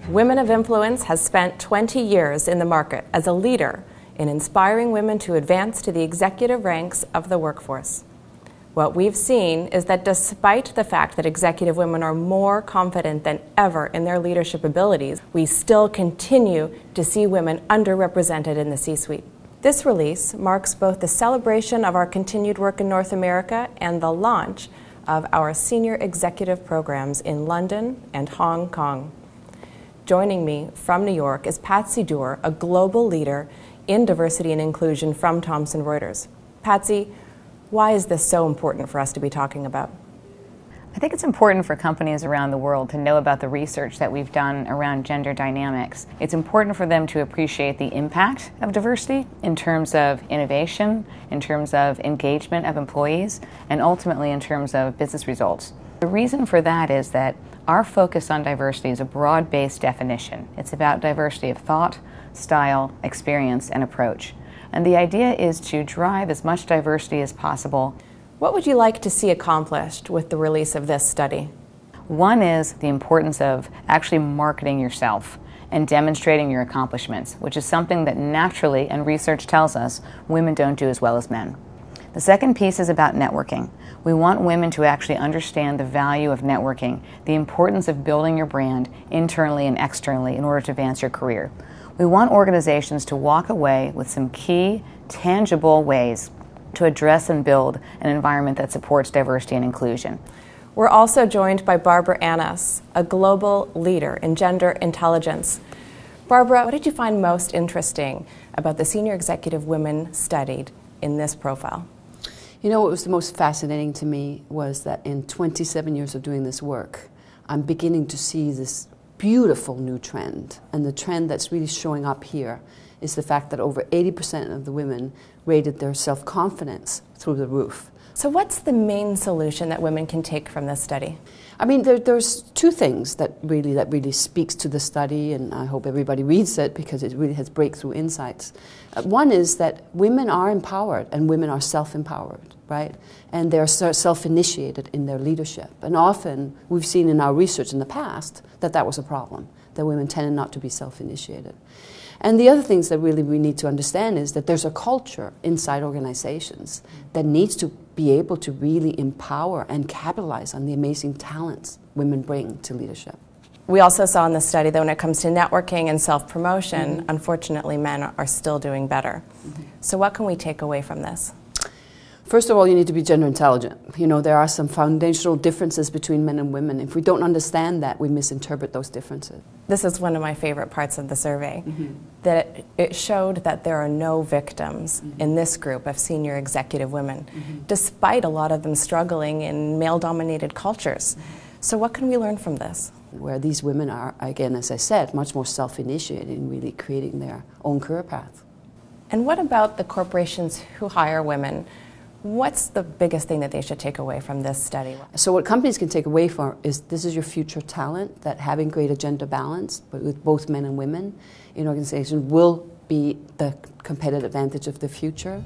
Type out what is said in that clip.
Women of Influence has spent 20 years in the market as a leader in inspiring women to advance to the executive ranks of the workforce. What we've seen is that despite the fact that executive women are more confident than ever in their leadership abilities, we still continue to see women underrepresented in the C-suite. This release marks both the celebration of our continued work in North America and the launch of our senior executive programs in London and Hong Kong. Joining me from New York is Patsy Doerr, a global leader in diversity and inclusion from Thomson Reuters. Patsy, why is this so important for us to be talking about? I think it's important for companies around the world to know about the research that we've done around gender dynamics. It's important for them to appreciate the impact of diversity in terms of innovation, in terms of engagement of employees, and ultimately in terms of business results. The reason for that is that our focus on diversity is a broad-based definition. It's about diversity of thought, style, experience, and approach. And the idea is to drive as much diversity as possible. What would you like to see accomplished with the release of this study? One is the importance of actually marketing yourself and demonstrating your accomplishments, which is something that naturally, and research tells us, women don't do as well as men. The second piece is about networking. We want women to actually understand the value of networking, the importance of building your brand internally and externally in order to advance your career. We want organizations to walk away with some key, tangible ways to address and build an environment that supports diversity and inclusion. We're also joined by Barbara Annis, a global leader in gender intelligence. Barbara, what did you find most interesting about the senior executive women studied in this profile? You know, what was the most fascinating to me was that in 27 years of doing this work, I'm beginning to see this beautiful new trend. And the trend that's really showing up here is the fact that over 80% of the women rated their self-confidence through the roof. So what's the main solution that women can take from this study? I mean, there's two things that really speaks to the study, and I hope everybody reads it because it really has breakthrough insights. One is that women are empowered and women are self-empowered, right? And they're self-initiated in their leadership. And often we've seen in our research in the past that that was a problem, that women tended not to be self-initiated. And the other things that really we need to understand is that there's a culture inside organizations that needs to be able to really empower and capitalize on the amazing talents women bring to leadership. We also saw in the study that when it comes to networking and self-promotion, unfortunately men are still doing better. So what can we take away from this? First of all, you need to be gender intelligent. You know, there are some foundational differences between men and women. If we don't understand that, we misinterpret those differences. This is one of my favorite parts of the survey, that it showed that there are no victims in this group of senior executive women, despite a lot of them struggling in male-dominated cultures. So what can we learn from this? Where these women are, again, as I said, much more self-initiated in really creating their own career path. And what about the corporations who hire women? What's the biggest thing that they should take away from this study? So what companies can take away from is this is your future talent, that having greater gender balance, but with both men and women in organizations will be the competitive advantage of the future.